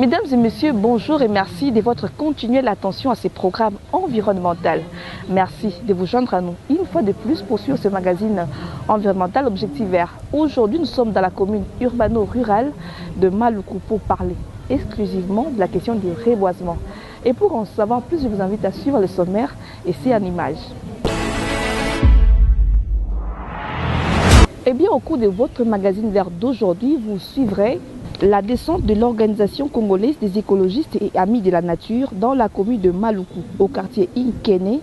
Mesdames et messieurs, bonjour et merci de votre continuelle attention à ces programmes environnementaux. Merci de vous joindre à nous une fois de plus pour suivre ce magazine environnemental Objectif Vert. Aujourd'hui, nous sommes dans la commune urbano-rurale de Maluku pour parler exclusivement de la question du reboisement. Et pour en savoir plus, je vous invite à suivre le sommaire et c'est en image. Eh bien, au cours de votre magazine vert d'aujourd'hui, vous suivrez la descente de l'Organisation congolaise des écologistes et amis de la nature dans la commune de Maluku, au quartier Inkene,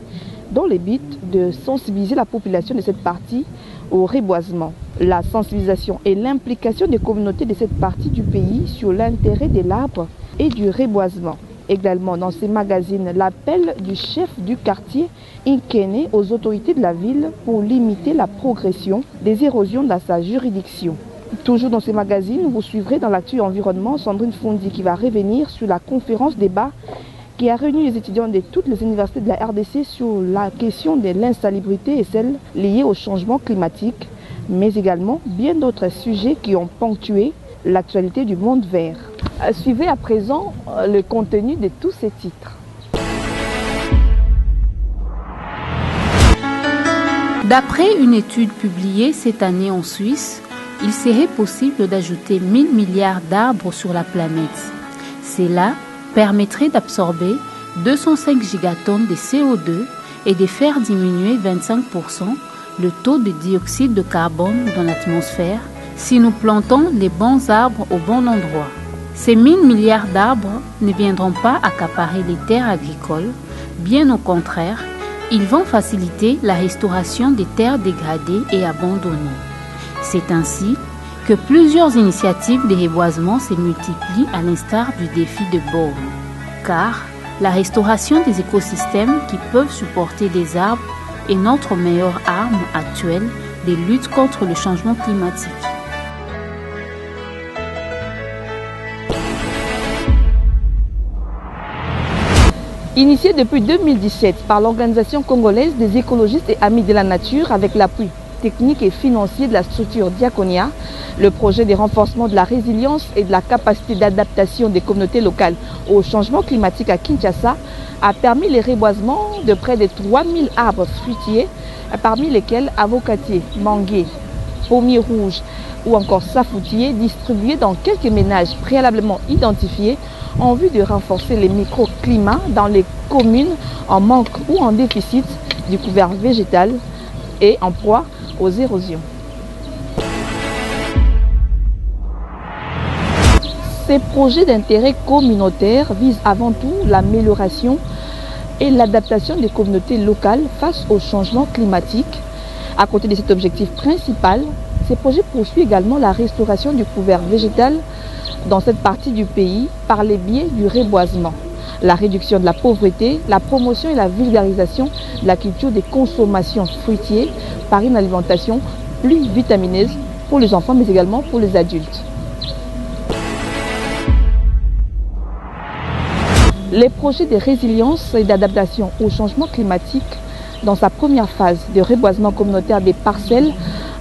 dans le but de sensibiliser la population de cette partie au reboisement. La sensibilisation et l'implication des communautés de cette partie du pays sur l'intérêt de l'arbre et du reboisement. Également dans ces magazines, l'appel du chef du quartier Inkene aux autorités de la ville pour limiter la progression des érosions dans sa juridiction. Toujours dans ces magazines, vous suivrez dans l'actu environnement Sandrine Fondi qui va revenir sur la conférence débat qui a réuni les étudiants de toutes les universités de la RDC sur la question de l'insalubrité et celle liée au changement climatique, mais également bien d'autres sujets qui ont ponctué l'actualité du monde vert. Suivez à présent le contenu de tous ces titres. D'après une étude publiée cette année en Suisse, il serait possible d'ajouter 1000 milliards d'arbres sur la planète. Cela permettrait d'absorber 205 gigatonnes de CO2 et de faire diminuer 25% le taux de dioxyde de carbone dans l'atmosphère si nous plantons les bons arbres au bon endroit. Ces 1000 milliards d'arbres ne viendront pas accaparer les terres agricoles, bien au contraire, ils vont faciliter la restauration des terres dégradées et abandonnées. C'est ainsi que plusieurs initiatives de reboisement se multiplient à l'instar du défi de Bourne. Car la restauration des écosystèmes qui peuvent supporter des arbres est notre meilleure arme actuelle de lutte contre le changement climatique. Initié depuis 2017 par l'Organisation congolaise des écologistes et amis de la nature avec l'appui technique et financier de la structure Diaconia, le projet de renforcement de la résilience et de la capacité d'adaptation des communautés locales au changement climatique à Kinshasa a permis le reboisement de près de 3000 arbres fruitiers, parmi lesquels avocatiers, manguiers, pommiers rouges ou encore safoutiers distribués dans quelques ménages préalablement identifiés en vue de renforcer les microclimats dans les communes en manque ou en déficit du couvert végétal et en proie aux érosions. Ces projets d'intérêt communautaire visent avant tout l'amélioration et l'adaptation des communautés locales face au changement climatique. À côté de cet objectif principal, ces projets poursuivent également la restauration du couvert végétal dans cette partie du pays par les biais du reboisement, la réduction de la pauvreté, la promotion et la vulgarisation de la culture des consommations fruitières par une alimentation plus vitamineuse pour les enfants mais également pour les adultes. Les projets de résilience et d'adaptation au changement climatique dans sa première phase de reboisement communautaire des parcelles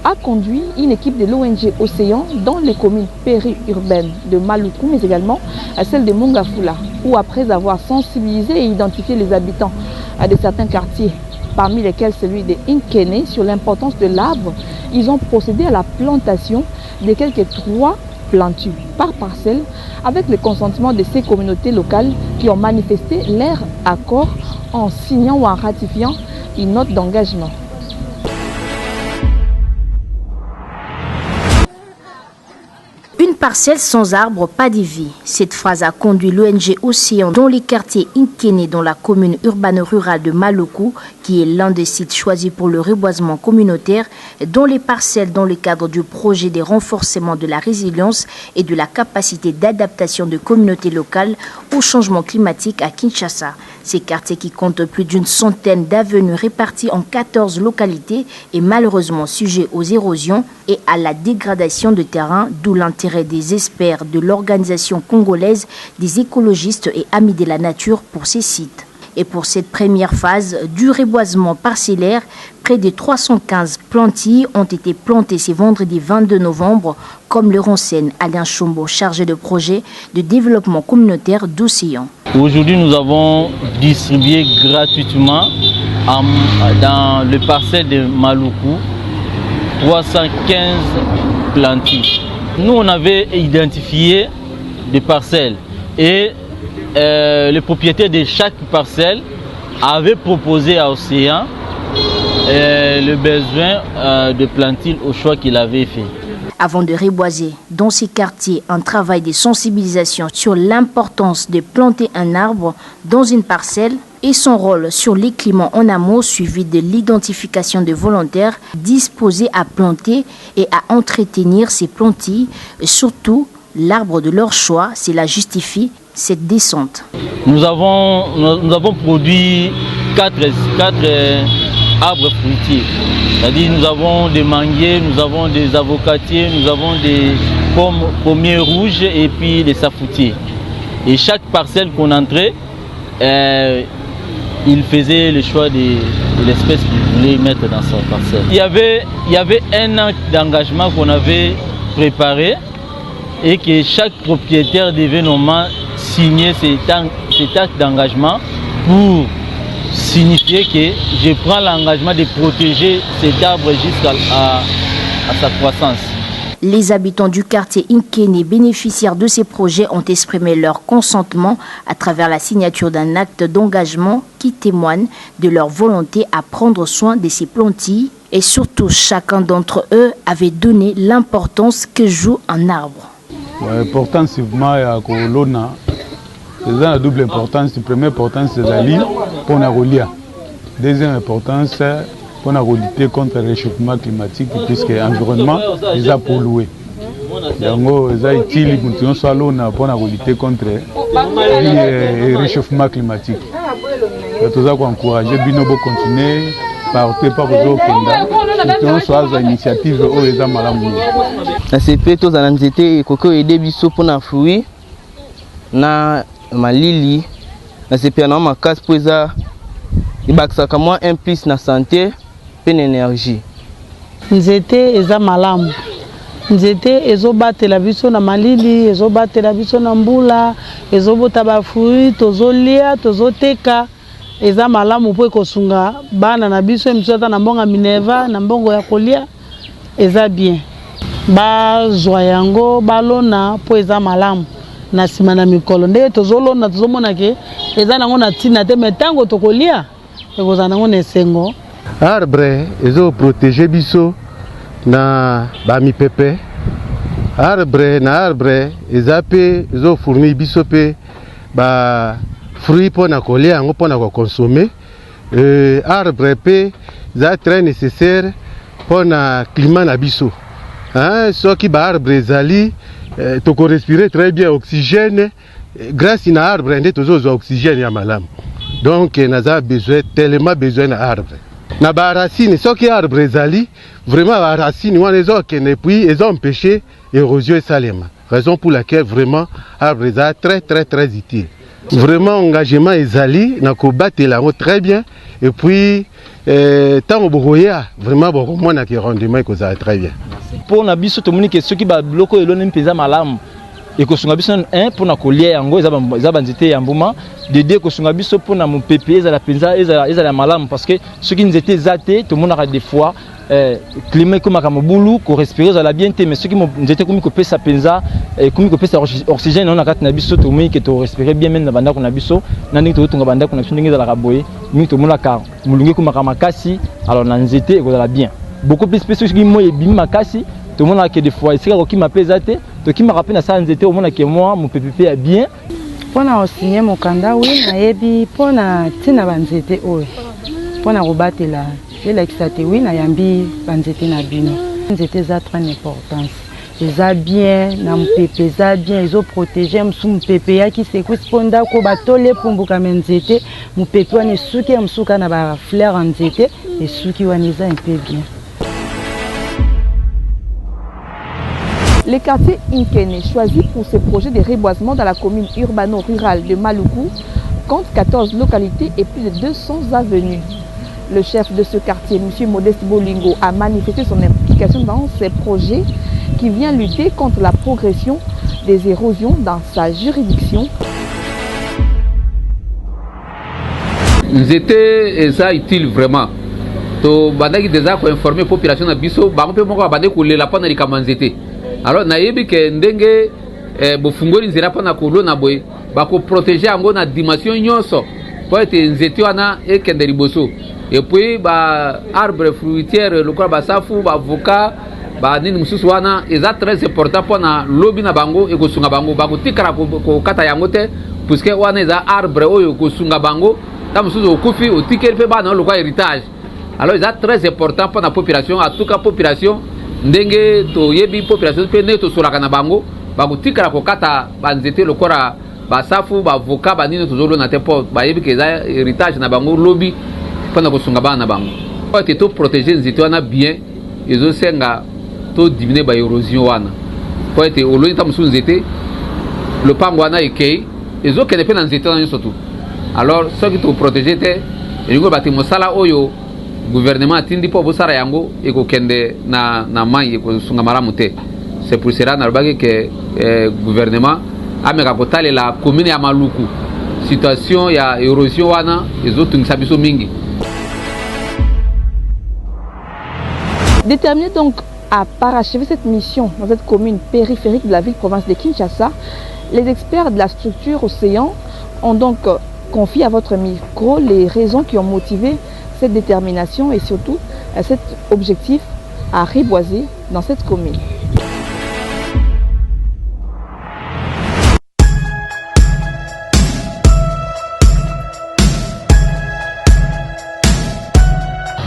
a conduit une équipe de l'ONG Océan dans les communes périurbaines de Maluku, mais également à celle de Mongafula, où après avoir sensibilisé et identifié les habitants de certains quartiers, parmi lesquels celui de Inkene, sur l'importance de l'arbre, ils ont procédé à la plantation de quelques 3 plantures par parcelle avec le consentement de ces communautés locales qui ont manifesté leur accord en signant ou en ratifiant une note d'engagement. Une parcelle sans arbre, pas de vie. Cette phrase a conduit l'ONG Océan dans les quartiers Inkene dans la commune urbano-rurale de Maluku, qui est l'un des sites choisis pour le reboisement communautaire, dont les parcelles dans le cadre du projet de renforcement de la résilience et de la capacité d'adaptation de communautés locales au changement climatique à Kinshasa. Ces quartiers qui comptent plus d'une centaine d'avenues réparties en 14 localités est malheureusement sujet aux érosions et à la dégradation de terrain, d'où l'intérêt des experts de l'Organisation congolaise des écologistes et amis de la nature pour ces sites. Et pour cette première phase du reboisement parcellaire, près de 315 plantilles ont été plantées ce vendredi 22 novembre, comme le renseigne Alain Chombo, chargé de projet de développement communautaire d'Océan. Aujourd'hui, nous avons distribué gratuitement dans le parcelle de Maluku 315 plantilles. Nous, on avait identifié des parcelles et le propriétaire de chaque parcelle avait proposé à Océan le besoin de plantilles au choix qu'il avait fait. Avant de reboiser dans ces quartiers, un travail de sensibilisation sur l'importance de planter un arbre dans une parcelle et son rôle sur les climats en amont, suivi de l'identification de volontaires disposés à planter et à entretenir ces plantilles, et surtout l'arbre de leur choix. Cela justifie cette descente. Nous avons produit 4 arbres fruitiers. C'est-à-dire nous avons des manguiers, nous avons des avocatiers, nous avons des pommiers rouges et puis des safoutiers. Et chaque parcelle qu'on entrait, il faisait le choix de l'espèce qu'il voulait mettre dans sa parcelle. Il y avait un acte d'engagement qu'on avait préparé et que chaque propriétaire devait normalement signer cet acte d'engagement pour signifier que je prends l'engagement de protéger cet arbre jusqu'à sa croissance. Les habitants du quartier Inkene, bénéficiaires de ces projets, ont exprimé leur consentement à travers la signature d'un acte d'engagement qui témoigne de leur volonté à prendre soin de ces plantilles. Et surtout, chacun d'entre eux avait donné l'importance que joue un arbre. L'importance, c'est vraiment la double importance. La première importance, c'est la ligne pour la relier. Deuxième importance, c'est pour lutter contre le réchauffement climatique, puisque l'environnement est pollué. Donc, c'est utile pour lutter contre le réchauffement climatique. Tout ça, pour encourager Bino pour continuer, porter par les autres, surtout sur les initiatives où les gens malades. C'est plutôt dans l'anxiété et aider biso pour na fruits na malili na c'est bien ma casse pour ça il baksa comme un plus na santé et l'énergie. Nzete eza malamu. Nzete ezobatela biso na malili, ezobatela biso na mbula, ezobota ba fruits, tozolia, tozoteka. Eza malamu po ekosunga bana na biso msota na mbonga Minerva na mbongo ya kolia eza bien. Ba zoyango balona po eza malamu na sima na mikolo nde tozolona tozomona ke eza nango na tina te metango tokolia ekozana nango na esengo. Arbre ezo protéger biso na ba mipepe. Arbre eza pe ezo fournir biso pe ba fruits pour na kolia yango pour na consommer. Arbre pe eza très nécessaire pour na climat na biso. Ce qui ba arbre ezali to respirer très bien oxygène grâce à arbre ndé tozo oxygène ya malamu. Donc naza besoin tellement besoin na arbre. Na ba racine ce qui arbre ezali vraiment ba racine wana ezo kene puis ezo empêcher érosion salema. Raison pour laquelle vraiment arbre est très utile. Vraiment engagement ezali na ko batela très bien et puis tant au boya vraiment beaucoup moins na ki rendement ko ça très bien. Pour na biso to moni que ceux qui ba bloko elone mpeza malamu et ko sunga biso un pour na kolia yango za banzete ya mbuma de deux ko sunga biso pour na mopepe za la penza eza la malamu parce que ceux qui nzete zate to mona des fois climat comme akamobulu ko respirer za la bien mais ceux qui nzete comme ko pesa penza comme ko pesa oxygène on a kat na biso to moni que to respirer bien même na banda ko na biso na ndenge to tunga banda ko na biso ndenge za la kaboye mi to mona ka mulungi kuma kamakasi alors na nzete ko za la bien beaucoup plus spécifique qui moi et bima kasi tout le monde a que des fois c'est qui m'a pesé to qui m'a rappelé na ça nzete au monde que moi mon PPP est bien pona osigner mon kanda oui na yebi pona tina banzete oy pona robatela elakisate oui na yambi banzete na bino nzete za très importance eza bien na mpepe eza bien ezo protéger msu mpepe ya ki sekusponda ko batole pumbuka nzete mpepe wana suki ya msuka na ba fleur nzete et suki wana eza un peu bien. Les quartiers Inkene, choisis pour ce projet de reboisement dans la commune urbano-rurale de Maluku, compte 14 localités et plus de 200 avenues. Le chef de ce quartier, M. Modeste Bolingo, a manifesté son implication dans ces projets qui vient lutter contre la progression des érosions dans sa juridiction. Ils étaient utile vraiment. To bandaki déjà ko informer population na biso ba mpe moko bande ko lela pana likamanzete. Alors na yebi ke ndenge bo fungoli nzira pana ko lo na boy ba ko protéger ango na dimension nyonso po ete nzete wana e kenderi boso. Et puis ba arbre fruitière lokwa ba safu ba avocat ba nini mususu wana eza très important pona lobi na bango e ko sunga bango ba ko tikara ko kata yango te puisque wana eza arbre oyo ko sunga bango ta mususu okufi o tikeri pe ba na lokwa héritage. Alors c'est très important pour la population, en tout cas population, ndenge to yebi population pe ne to solaka na bango, ba kutikala ko kata banzete lokora ba safu ba avocat ba nini to zolo na tepo ba yebi ke za héritage na bango lobby pona ko sunga ba na bango. Pour te to protéger nzete wana bien, ezo senga to diminuer ba érosion wana. Pour être oloni ta musu nzete le pango wana ekei ezo kene pe na nzete wana surtout. Alors ceux qui to protéger te elingo ba te mosala oyo gouvernement atindi po bosara yango eko kende na mai eko sunga malamu te. C'est pour cela na bagi que gouvernement ameka kotale la commune ya Maluku situation ya érosion wana ezotungisa biso mingi. Déterminé donc à parachever cette mission dans cette commune périphérique de la ville-province de Kinshasa, les experts de la structure Océan ont donc confié à votre micro les raisons qui ont motivé cette détermination et surtout cet objectif à reboiser dans cette commune.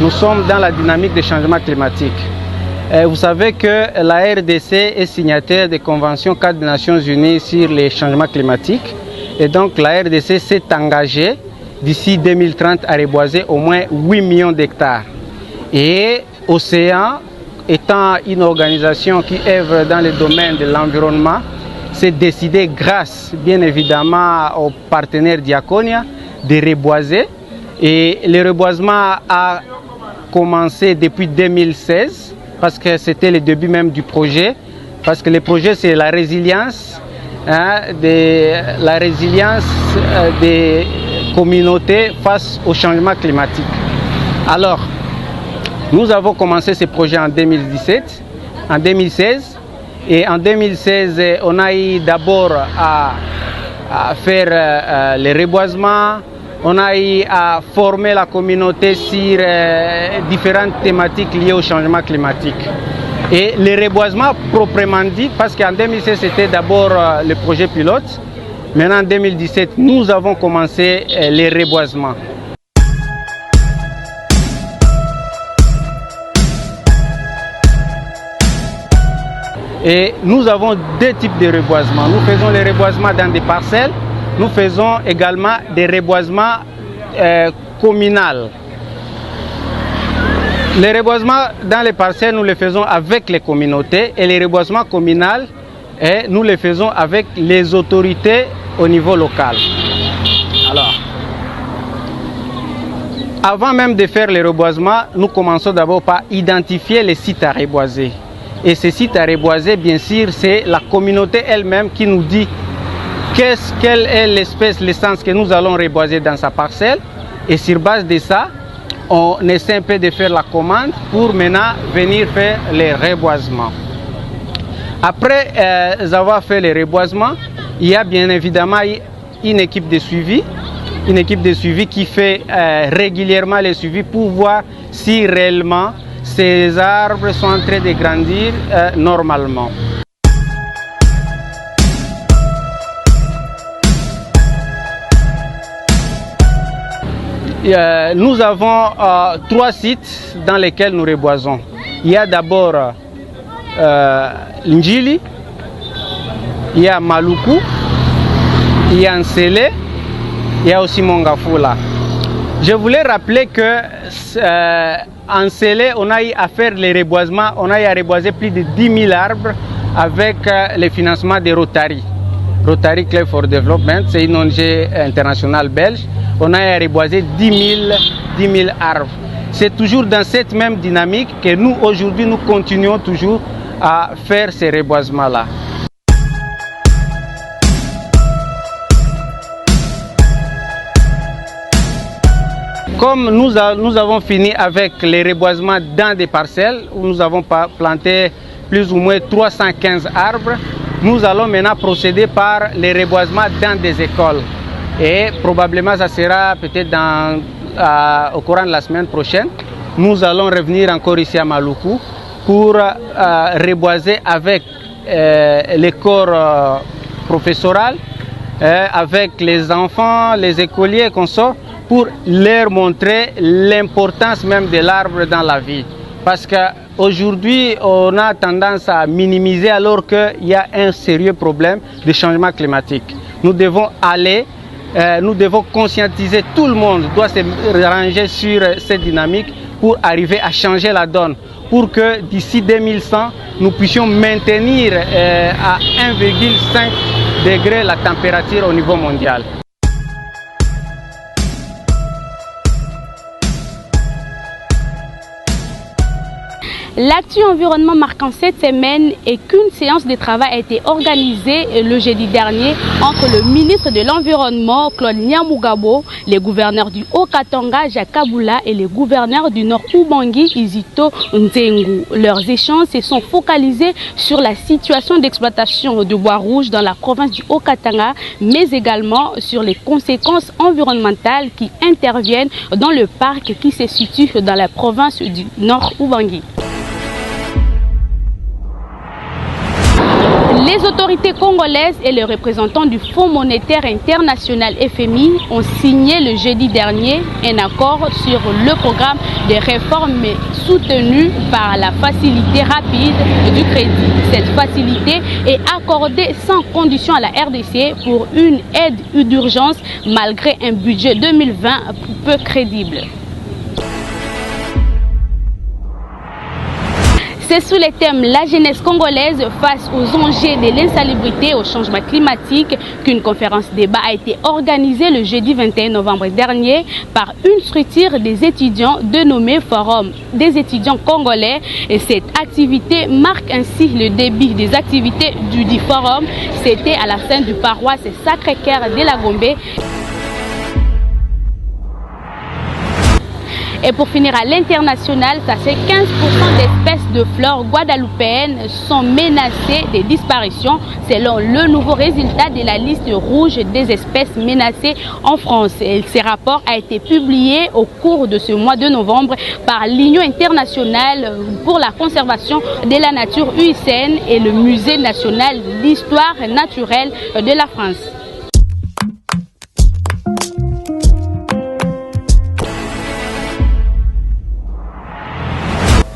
Nous sommes dans la dynamique des changements climatiques. Vous savez que la RDC est signataire des conventions cadres des Nations Unies sur les changements climatiques et donc la RDC s'est engagée d'ici 2030 à reboiser au moins 8 millions d'hectares. Et Océan, étant une organisation qui œuvre dans le domaine de l'environnement, s'est décidé, grâce bien évidemment aux partenaires Diaconia, de reboiser. Et le reboisement a commencé depuis 2016, parce que c'était le début même du projet. Parce que le projet, c'est la résilience, des communautés face au changement climatique. Alors, nous avons commencé ce projet en 2017, en 2016, et en 2016, on a eu d'abord à faire le reboisement, on a eu à former la communauté sur différentes thématiques liées au changement climatique. Et le reboisement proprement dit, parce qu'en 2016, c'était d'abord le projet pilote. Maintenant, en 2017, nous avons commencé les reboisements. Et nous avons deux types de reboisements. Nous faisons les reboisements dans des parcelles. Nous faisons également des reboisements communaux. Les reboisements dans les parcelles, nous les faisons avec les communautés. Et les reboisements communaux, nous les faisons avec les autorités au niveau local. Alors, avant même de faire les reboisements, nous commençons d'abord par identifier les sites à reboiser. Et ces sites à reboiser, bien sûr, c'est la communauté elle-même qui nous dit quelle est l'espèce, l'essence que nous allons reboiser dans sa parcelle. Et sur base de ça, on essaie un peu de faire la commande pour maintenant venir faire les reboisements. Après avoir fait les reboisements, il y a bien évidemment une équipe de suivi qui fait régulièrement les suivis pour voir si réellement ces arbres sont en train de grandir normalement. Nous avons 3 sites dans lesquels nous reboisons. Il y a d'abord Njili, il y a Maluku, il y a Nsele, il y a aussi Mongafula. Je voulais rappeler que en Nsele, on a eu à faire les reboisements, on a eu à reboiser plus de 10 000 arbres avec le financement des Rotary. Rotary Club for Development, c'est une ONG internationale belge. On a reboisé 10 000 arbres. C'est toujours dans cette même dynamique que nous, aujourd'hui, nous continuons toujours à faire ces reboisements-là. Comme nous avons fini avec les reboisements dans des parcelles où nous avons planté plus ou moins 315 arbres, nous allons maintenant procéder par les reboisements dans des écoles. Et probablement, ça sera peut-être au courant de la semaine prochaine. Nous allons revenir encore ici à Maluku pour reboiser avec les corps professoral, avec les enfants, les écoliers et consorts, pour leur montrer l'importance même de l'arbre dans la vie. Parce qu'aujourd'hui, on a tendance à minimiser alors qu'il y a un sérieux problème de changement climatique. Nous devons conscientiser, tout le monde doit se ranger sur cette dynamique pour arriver à changer la donne, pour que d'ici 2100, nous puissions maintenir à 1,5 degré la température au niveau mondial. L'actu environnement marquant cette semaine est qu'une séance de travail a été organisée le jeudi dernier entre le ministre de l'Environnement, Claude Nyamugabo, les gouverneurs du Haut-Katanga, Jacques Kabula, et les gouverneurs du Nord Ubangi, Izito Nzengu. Leurs échanges se sont focalisés sur la situation d'exploitation de bois rouge dans la province du Haut-Katanga, mais également sur les conséquences environnementales qui interviennent dans le parc qui se situe dans la province du Nord Ubangi. Les autorités congolaises et les représentants du Fonds monétaire international FMI ont signé le jeudi dernier un accord sur le programme de réformes soutenu par la facilité rapide du crédit. Cette facilité est accordée sans condition à la RDC pour une aide d'urgence malgré un budget 2020 peu crédible. C'est sous les thèmes la jeunesse congolaise face aux enjeux de l'insalubrité et au changement climatique qu'une conférence débat a été organisée le jeudi 21 novembre dernier par une structure des étudiants dénommée Forum des étudiants congolais. Et cette activité marque ainsi le début des activités du dit forum. C'était à la scène du paroisse Sacré-Cœur de la Gombe. Et pour finir à l'international, ça c'est 15% d'espèces de flore guadeloupéennes sont menacées de disparition selon le nouveau résultat de la liste rouge des espèces menacées en France. Et ce rapport a été publié au cours de ce mois de novembre par l'Union internationale pour la conservation de la nature UICN et le Musée national d'histoire naturelle de la France.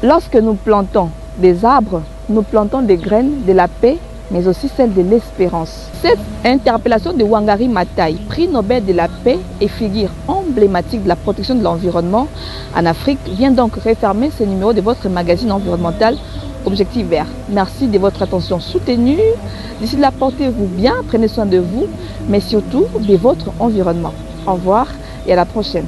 Lorsque nous plantons des arbres, nous plantons des graines de la paix, mais aussi celles de l'espérance. Cette interpellation de Wangari Maathai, prix Nobel de la paix et figure emblématique de la protection de l'environnement en Afrique, vient donc refermer ce numéro de votre magazine environnemental Objectif Vert. Merci de votre attention soutenue. D'ici là, portez-vous bien, prenez soin de vous, mais surtout de votre environnement. Au revoir et à la prochaine.